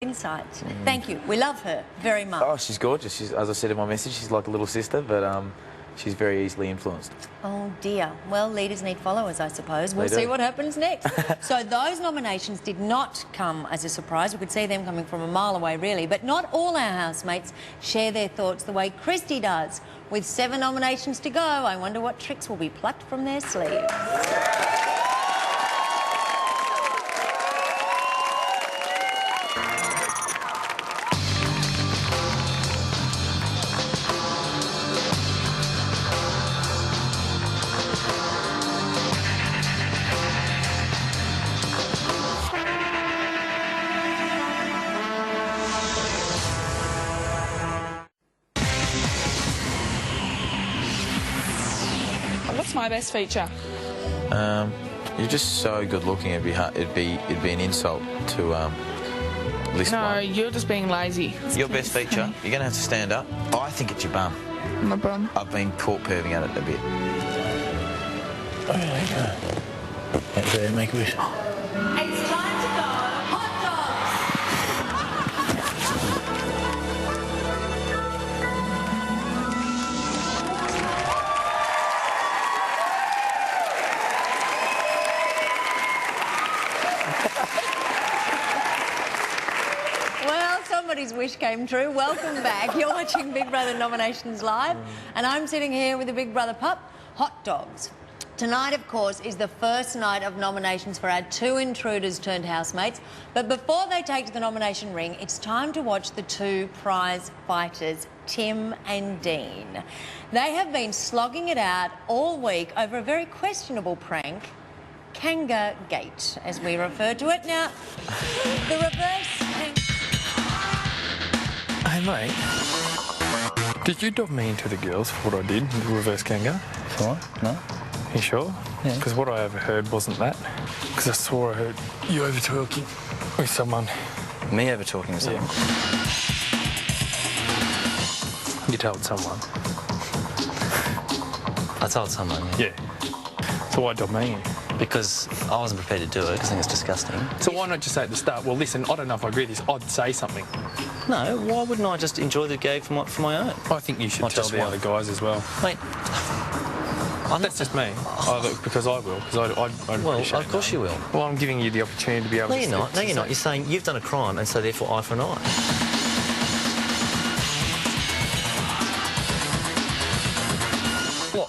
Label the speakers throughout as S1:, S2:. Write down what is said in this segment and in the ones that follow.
S1: Insights. Thank you. We love her very much.
S2: Oh, she's gorgeous. She's, as I said in my message, she's like a little sister, but she's very easily influenced.
S1: Oh dear. Well, leaders need followers, I suppose. We'll see what happens next. So those nominations did not come as a surprise. We could see them coming from a mile away, really. But not all our housemates share their thoughts the way Christy does. With 7 nominations to go, I wonder what tricks will be plucked from their sleeves.
S3: What's my best feature?
S2: You're just so good looking. It'd be an insult to list
S3: No,
S2: one.
S3: you're just being lazy.
S2: Your best feature. You're going to have to stand up. I think it's your bum.
S3: My bum.
S2: I've been caught perving at it a bit.
S4: Oh, yeah. That's it, make a wish.
S1: It's time to go hot dogs. Well, somebody's wish came true. Welcome back. You're watching Big Brother Nominations Live, and I'm sitting here with the Big Brother pup, hot dogs. Tonight, of course, is the first night of nominations for our 2 intruders turned housemates. But before they take to the nomination ring, it's time to watch the 2 prize fighters, Tim and Dean. They have been slogging it out all week over a very questionable prank, Kanga Gate, as we refer to it. Now, the reverse...
S4: Hey, mate. Did you dob me into the girls for what I did, the reverse Kanga?
S5: Sure? No?
S4: You sure?
S5: Yeah.
S4: Because what I overheard wasn't that. Because I swore I heard you over talking with someone.
S5: Me over talking to someone?
S4: Yeah. You told someone.
S5: I told someone, yeah.
S4: Yeah. So why dob me in?
S5: Because I wasn't prepared to do it, because I think it's disgusting.
S4: So why not just say at the start, well, listen, I don't know if I agree with this, I'd say something.
S5: No, why wouldn't I just enjoy the gag for my own?
S4: I think you should
S5: Not
S4: tell
S5: just
S4: the
S5: one.
S4: other guys as well.
S5: Mate,
S4: That's just me. Because I will, because I'd
S5: well,
S4: appreciate
S5: of course
S4: that.
S5: you will.
S4: Well, I'm giving you the opportunity to be able
S5: No,
S4: to...
S5: you're not. No, you're not. You're saying you've done a crime, and so therefore eye for an eye.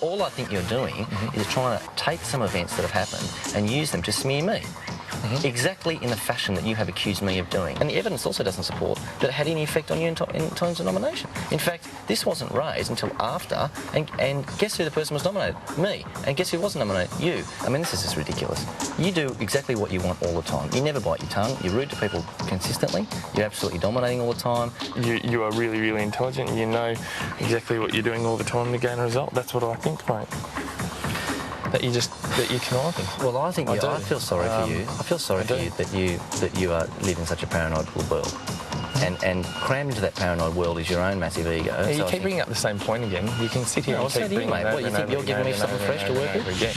S5: All I think you're doing is trying to take some events that have happened and use them to smear me. Exactly in the fashion that you have accused me of doing. And the evidence also doesn't support that it had any effect on you in terms of nomination. In fact, this wasn't raised until after, and guess who the person was nominated? Me. And guess who wasn't nominated? You. I mean, this is just ridiculous. You do exactly what you want all the time. You never bite your tongue. You're rude to people consistently. You're absolutely dominating all the time.
S4: You are really, really intelligent. You know exactly what you're doing all the time to gain a result. That's what I think, mate. That you conniving.
S5: Well, I think
S4: I
S5: feel sorry for you. I feel sorry for you that you live in such a paranoid world. And crammed into that paranoid world is your own massive ego.
S4: Yeah, you keep bringing up the same point again. You can sit here
S5: No,
S4: and
S5: I'll
S4: keep
S5: say to you,
S4: bringing
S5: mate.
S4: it
S5: What, you think you're giving me something fresh to work with?
S4: Again.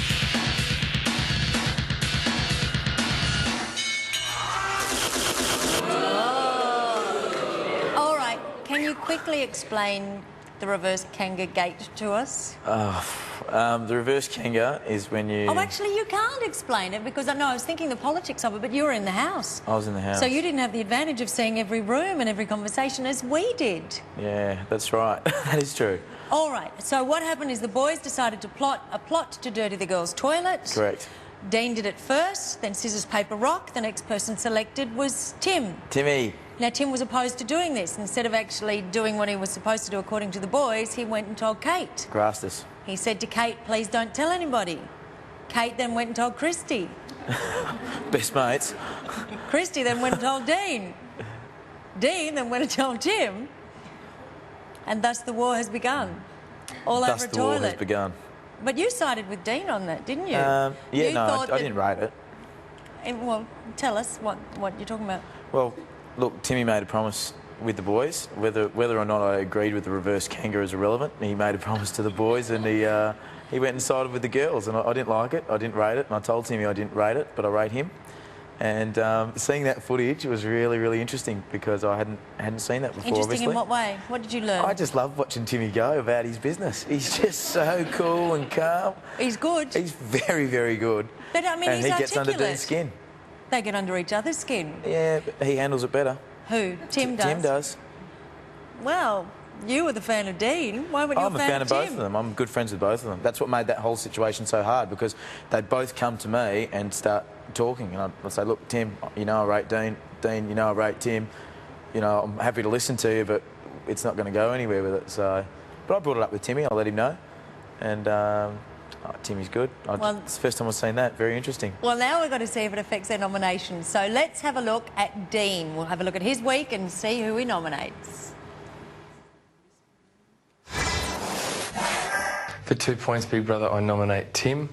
S1: All right, can you quickly explain the reverse Kanga Gate to us?
S2: The reverse Kanga is when you...
S1: Oh, actually, you can't explain it because I know I was thinking the politics of it, but you were in the house.
S2: I was in the house.
S1: So you didn't have the advantage of seeing every room and every conversation as we did.
S2: Yeah, that's right. That is true.
S1: All right, so what happened is the boys decided to plot a plot to dirty the girls' toilet.
S2: Correct.
S1: Dean did it first, then scissors, paper, rock. The next person selected was Tim.
S2: Timmy.
S1: Now, Tim was opposed to doing this. Instead of actually doing what he was supposed to do according to the boys, he went and told Kate.
S2: Grassed us.
S1: He said to Kate, please don't tell anybody. Kate then went and told Christy.
S2: Best mates.
S1: Christy then went and told Dean. Dean then went and told Tim. And thus the war has begun. All over a
S2: Thus the war has
S1: toilet.
S2: begun.
S1: But you sided with Dean on that, didn't you?
S2: Yeah,
S1: You
S2: no,
S1: thought
S2: I didn't rate it.
S1: Well, tell us what you're talking about.
S2: Well, look, Timmy made a promise with the boys. Whether or not I agreed with the reverse Kanga is irrelevant. He made a promise to the boys, and he went and sided with the girls, and I didn't like it. I didn't rate it, and I told Timmy I didn't rate it, but I rate him. And seeing that footage was really, really interesting because I hadn't seen that before.
S1: Interesting
S2: obviously.
S1: in what way? What did you learn?
S2: I just love watching Timmy go about his business. He's just so cool and calm.
S1: He's good.
S2: He's very, very good.
S1: But I mean,
S2: and
S1: he's
S2: he gets under Dean's skin.
S1: They get under each other's skin.
S2: Yeah, but he handles it better.
S1: Who? Tim does?
S2: Tim does.
S1: Well, you were the fan of Dean. Why weren't you
S2: I'm a fan of
S1: Tim?
S2: both of them. I'm good friends with both of them. That's what made that whole situation so hard because they'd both come to me and start talking. And I'd say, look, Tim, you know I rate Dean. Dean, you know I rate Tim. You know, I'm happy to listen to you, but it's not going to go anywhere with it. So, but I brought it up with Timmy. I let him know. And Timmy's good. It's the first time I've seen that. Very interesting.
S1: Well, now we've got to see if it affects their nomination. So let's have a look at Dean. We'll have a look at his week and see who he nominates.
S4: For 2 points, Big Brother, I nominate Tim.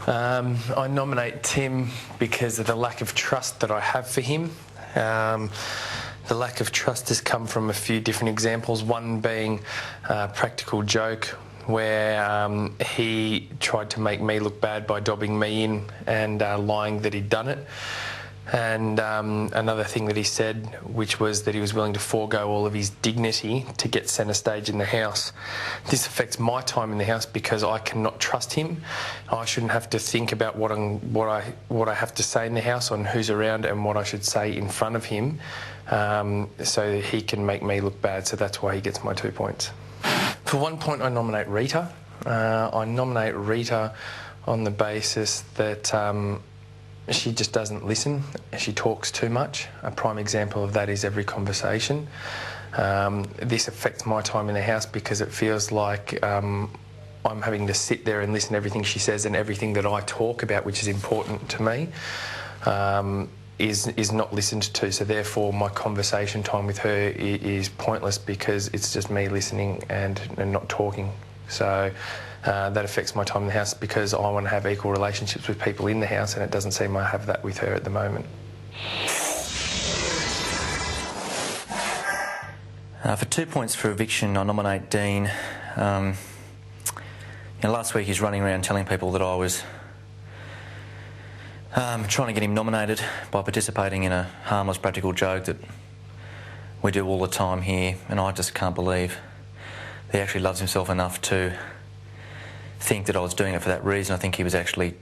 S4: I nominate Tim because of the lack of trust that I have for him. The lack of trust has come from a few different examples, one being a practical joke where he tried to make me look bad by dobbing me in and lying that he'd done it. And another thing that he said, which was that he was willing to forego all of his dignity to get centre stage in the house. This affects my time in the house because I cannot trust him. I shouldn't have to think about what I have to say in the house on who's around and what I should say in front of him, so that he can make me look bad. So that's why he gets my 2 points. For 1 point, I nominate Rita. I nominate Rita on the basis that she just doesn't listen. She talks too much. A prime example of that is every conversation. This affects my time in the house because it feels like I'm having to sit there and listen to everything she says, and everything that I talk about, which is important to me, is not listened to. So therefore my conversation time with her is pointless because it's just me listening and not talking. So that affects my time in the house because I want to have equal relationships with people in the house, and it doesn't seem I have that with her at the moment.
S5: For 2 points for eviction, I nominate Dean. Last week he's running around telling people that I was trying to get him nominated by participating in a harmless practical joke that we do all the time here, and I just can't believe that he actually loves himself enough to think that I was doing it for that reason. I think he was actually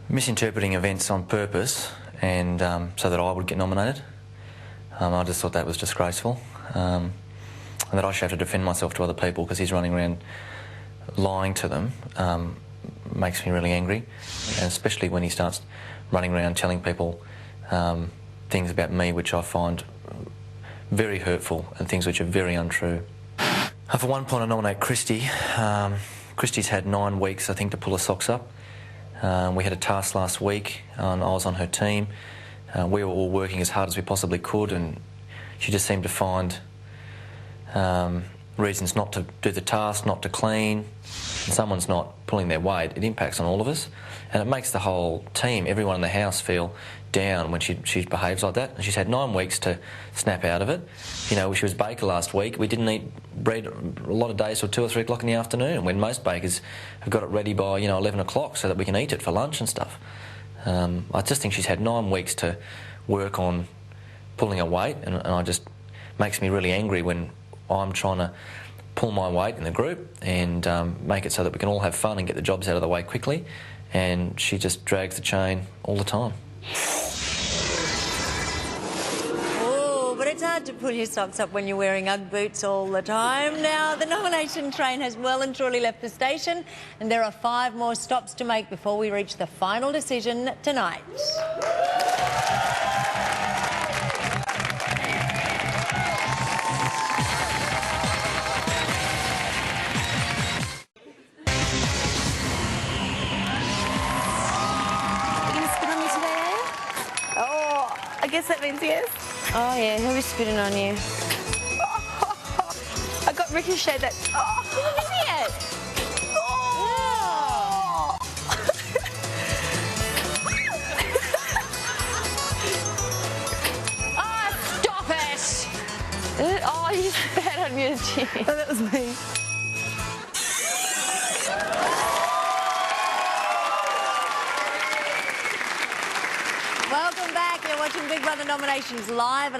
S5: misinterpreting events on purpose, and so that I would get nominated. I just thought that was disgraceful, and that I should have to defend myself to other people because he's running around lying to them. Makes me really angry, and especially when he starts running around telling people things about me which I find very hurtful and things which are very untrue. For 1 point, I nominate Christy. Christy's had 9 weeks, I think, to pull her socks up. We had a task last week, and I was on her team. We were all working as hard as we possibly could, and she just seemed to find reasons not to do the task, not to clean. And someone's not pulling their weight, it impacts on all of us, and it makes the whole team, everyone in the house, feel down when she behaves like that. And she's had 9 weeks to snap out of it. You know, she was baker last week. We didn't eat bread a lot of days till 2 or 3 o'clock in the afternoon, when most bakers have got it ready by 11 o'clock so that we can eat it for lunch and stuff. I just think she's had 9 weeks to work on pulling her weight, and I just makes me really angry when I'm trying to pull my weight in the group and make it so that we can all have fun and get the jobs out of the way quickly, and she just drags the chain all the time.
S1: Oh, but it's hard to pull your socks up when you're wearing Ugg boots all the time. Now, the nomination train has well and truly left the station, and there are 5 more stops to make before we reach the final decision tonight.
S6: I guess that means yes.
S1: Oh, yeah, who is spitting on you?
S6: I got ricocheted that. Oh, he's an idiot. Oh.
S1: Oh, stop it! Oh, you spat on your chin.
S6: Oh, that was me.
S1: Big Brother nominations live, and